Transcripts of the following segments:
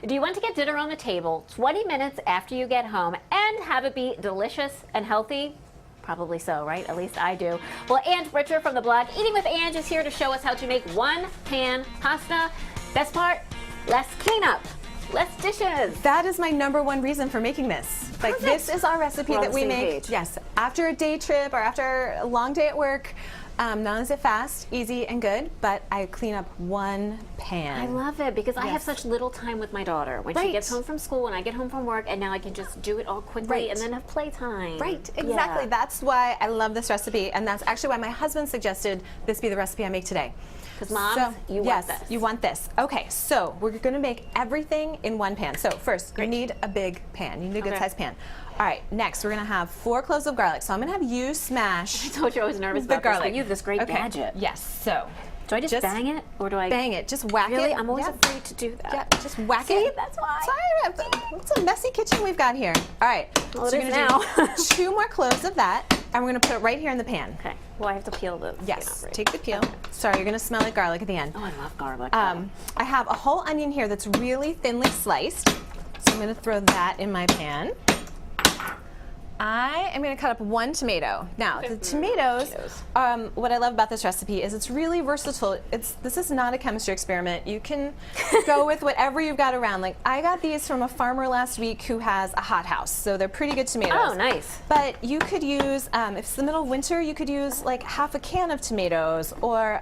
Do you want to get dinner on the table 20 minutes after you get home and have it be delicious and healthy? Probably so, right? At least I do. Well, Ange Britcher from the blog Eating with Ange is here to show us how to make one-pan pasta. Best part, less cleanup, less dishes. That is my #1 reason for making this. Like, this is our recipe that we make. Yes, after a day trip or after a long day at work. Not only is it fast, easy, and good, but I clean up one pan. I love it because I have such little time with my daughter. When she gets home from school and I get home from work, and now I can just do it all quickly and then have playtime. Right, exactly. Yeah. That's why I love this recipe, and that's actually why my husband suggested this be the recipe I make today. Because Mom, you want this. You want this. Okay, so we're going to make everything in one pan. So first, you need a big pan. You need a good sized pan. All right, next we're going to have 4 cloves of garlic. So I'm going to have you smash. I told you I was nervous about garlic. this. You have this great gadget. Yes, so. Do I just bang it, or do I? Bang it, just whack it. Really? I'm always afraid to do that. Yeah, just whack See, it. that's why. Sorry, it's a messy kitchen we've got here. All right, well, so it we're is going to now. do 2 more cloves of that, and we're going to put it right here in the pan. Okay. Well, I have to peel the skin off, right? Take the peel. Sorry, you're going to smell like garlic at the end. Oh, I love garlic. I have a whole onion here that's really thinly sliced, so I'm going to throw that in my pan. I am going to cut up 1 tomato. Now, the tomatoes, what I love about this recipe is it's really versatile. This is not a chemistry experiment. You can go with whatever you've got around. Like, I got these from a farmer last week who has a hothouse, so they're pretty good tomatoes. Oh, nice. But you could use, if it's the middle of winter, you could use like half a can of tomatoes, or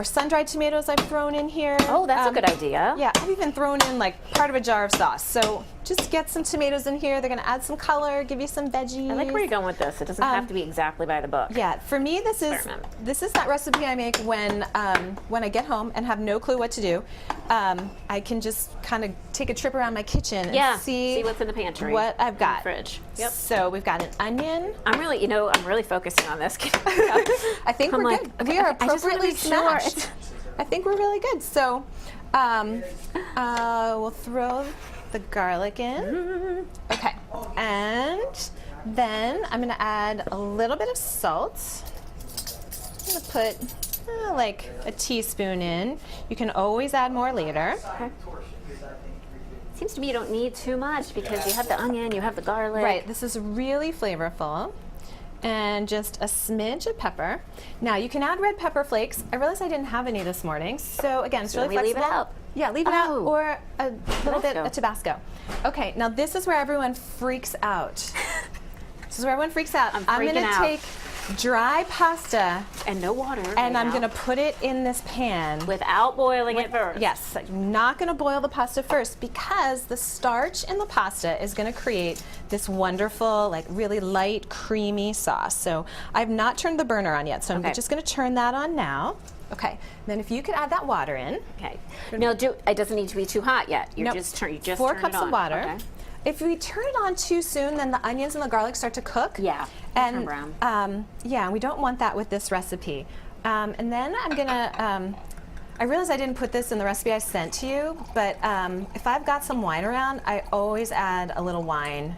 sun-dried tomatoes I've thrown in here. Oh, that's a good idea. Yeah, I've even thrown in like part of a jar of sauce. So just get some tomatoes in here. They're going to add some color, give you some veggies. I like where you're going with this. It doesn't have to be exactly by the book. Yeah, for me, this is that recipe I make when I get home and have no clue what to do. I can just kind of take a trip around my kitchen and see what's in the pantry, what I've got. Fridge. Yep. So we've got an onion. I'm really focusing on this. I think we're good. Okay, we are I just wanna appropriately make sure smashed. I think we're really good. So we'll throw the garlic in. Okay, and then I'm going to add a little bit of salt. I'm going to put like a teaspoon in. You can always add more later. Okay. Seems to me you don't need too much because you have the onion, you have the garlic. Right, this is really flavorful. And just a smidge of pepper. Now you can add red pepper flakes. I realized I didn't have any this morning, so again, it's really flexible. Leave it out. Yeah, leave it out, or a little bit of Tabasco. Okay, now this is where everyone freaks out. This is where everyone freaks out. I'm going to take dry pasta and no water, and I'm going to put it in this pan without boiling it first. Yes, I'm not going to boil the pasta first because the starch in the pasta is going to create this wonderful, like really light, creamy sauce. So I've not turned the burner on yet, so I'm just going to turn that on now. Okay, then if you could add that water in. Okay. Now, it doesn't need to be too hot yet. You just 4 cups of water. Okay. If we turn it on too soon, then the onions and the garlic start to cook. Yeah, and turn brown. Yeah, we don't want that with this recipe. And then I'm gonna. I realize I didn't put this in the recipe I sent to you, but if I've got some wine around, I always add a little wine.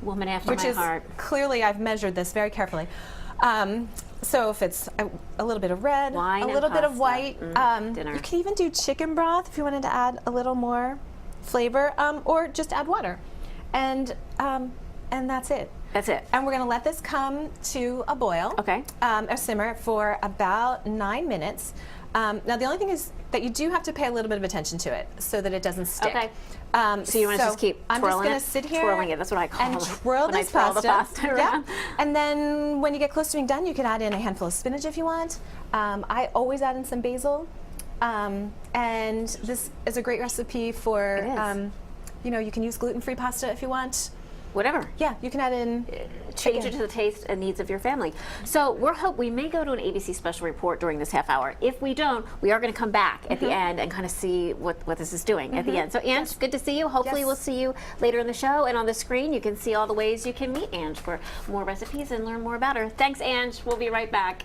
Woman after my heart. Clearly, I've measured this very carefully. So if it's a little bit of red, wine, a little bit of white, dinner. You can even do chicken broth if you wanted to add a little more flavor, or just add water, and that's it. That's it. And we're going to let this come to a boil. Okay. Or simmer for about 9 minutes. Now the only thing is that you do have to pay a little bit of attention to it so that it doesn't stick. Okay. So you want to just keep twirling I'm just going to sit here, twirling it. That's what I call and it. twirl when this I twirl the pasta around. Yeah. And then when you get close to being done, you can add in a handful of spinach if you want. I always add in some basil. And this is a great recipe for, you can use gluten-free pasta if you want. Whatever. Yeah, you can add in. Change it to the taste and needs of your family. So we may go to an ABC special report during this half hour. If we don't, we are going to come back at the end and kind of see what this is doing at the end. So Ange, good to see you. Hopefully we'll see you later in the show. And on the screen, you can see all the ways you can meet Ange for more recipes and learn more about her. Thanks, Ange. We'll be right back.